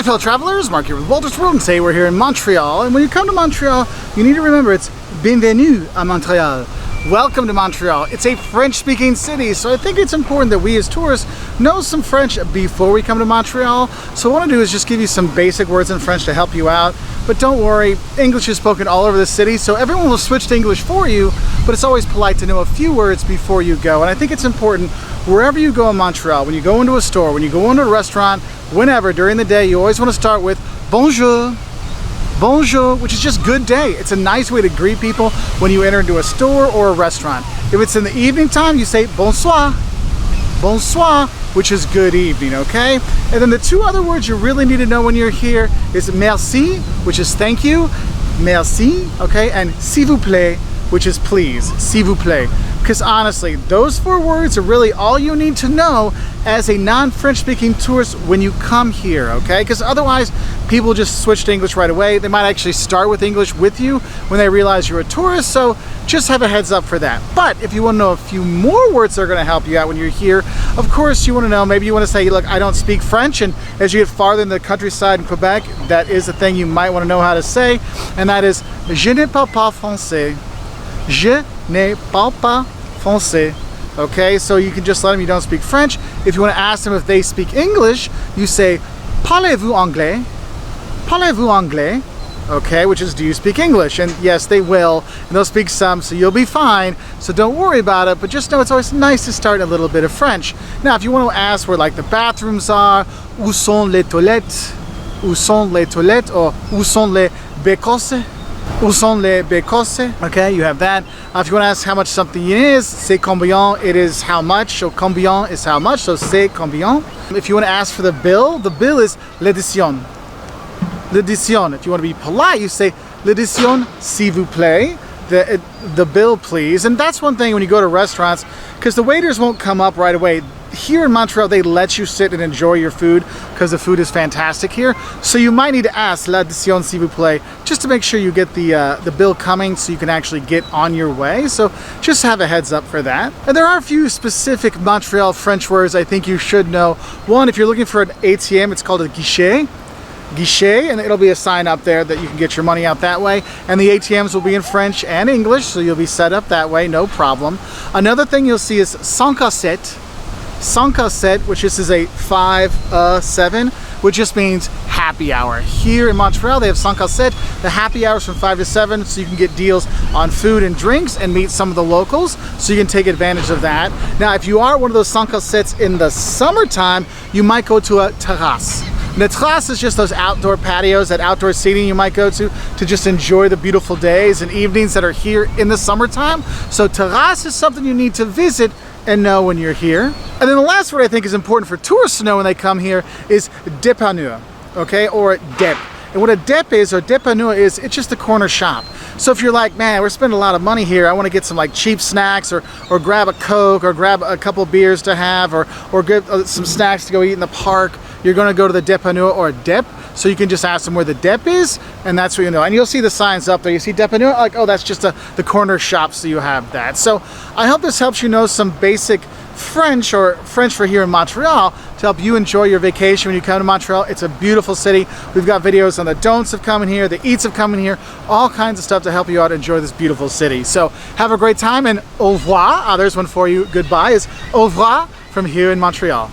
fellow travelers, Mark here with Wolters World, and today we're here in Montreal. And when you come to Montreal, you need to remember it's bienvenue à Montréal. Welcome to Montreal. It's a French-speaking city, so I think it's important that we as tourists know some French before we come to Montreal. So what I want to do is just give you some basic words in French to help you out. But don't worry, English is spoken all over the city, so everyone will switch to English for you, but it's always polite to know a few words before you go. And I think it's important wherever you go in Montreal, when you go into a store, when you go into a restaurant, whenever, during the day, you always want to start with bonjour. Bonjour, which is just good day. It's a nice way to greet people when you enter into a store or a restaurant. If it's in the evening time, you say bonsoir. Bonsoir, which is good evening, okay? And then the two other words you really need to know when you're here is merci, which is thank you, merci, okay? And s'il vous plaît, which is please, s'il vous plaît. Because honestly, those four words are really all you need to know as a non-French speaking tourist when you come here, okay? Because otherwise, people just switch to English right away. They might actually start with English with you when they realize you're a tourist, so just have a heads up for that. But if you want to know a few more words that are going to help you out when you're here, of course you want to know, maybe you want to say, look, I don't speak French, and as you get farther in the countryside in Quebec, that is a thing you might want to know how to say, and that is, je ne parle pas français. Je ne parle pas français. Okay, so you can just let them you don't speak French. If you want to ask them if they speak English, you say, parlez-vous anglais? Parlez-vous anglais? Okay, which is, do you speak English? And yes, they will, and they'll speak some, so you'll be fine. So don't worry about it, but just know it's always nice to start a little bit of French. Now, if you want to ask where like the bathrooms are, où sont les toilettes? Où sont les toilettes? Or où sont les bécosses? Où sont les bécosses? Okay, you have that. If you want to ask how much something is, c'est combien, it is how much. So combien is how much, so c'est combien. If you want to ask for the bill is l'édition. L'édition. If you want to be polite, you say l'édition, s'il vous plaît. The bill, please. And that's one thing when you go to restaurants, because the waiters won't come up right away. Here in Montreal, they let you sit and enjoy your food because the food is fantastic here. So you might need to ask l'addition s'il vous plaît, just to make sure you get the bill coming so you can actually get on your way. So just have a heads up for that. And there are a few specific Montreal French words I think you should know. One, if you're looking for an ATM, it's called a guichet. Guichet, and it'll be a sign up there that you can get your money out that way, and the ATMs will be in French and English, so you'll be set up that way, no problem. Another thing you'll see is 5 à 7, 5 à 7, which is a 5-7, which just means happy hour. Here in Montreal, they have 5 à 7, the happy hours from 5 to 7, so you can get deals on food and drinks and meet some of the locals, so you can take advantage of that. Now, if you are one of those 5 à 7s in the summertime, you might go to a terrasse. The terrasse is just those outdoor patios, that outdoor seating you might go to just enjoy the beautiful days and evenings that are here in the summertime. So terrasse is something you need to visit and know when you're here. And then the last word I think is important for tourists to know when they come here is dépanneur, okay, or dep. And what a dep is, or dépanneur is, it's just a corner shop. So if you're like, man, we're spending a lot of money here, I want to get some like cheap snacks, or grab a Coke, or grab a couple beers to have, or get some snacks to go eat in the park, you're going to go to the dépanneur or dep. So you can just ask them where the dep is, and that's what you know. And you'll see the signs up there. You see dépanneur, like, oh, that's just the corner shop, so you have that. So I hope this helps you know some basic French, or French for here in Montreal, to help you enjoy your vacation when you come to Montreal. It's a beautiful city. We've got videos on the don'ts of coming here, the eats of coming here, all kinds of stuff to help you out enjoy this beautiful city. So have a great time, and au revoir. There's one for you. Goodbye is au revoir from here in Montreal.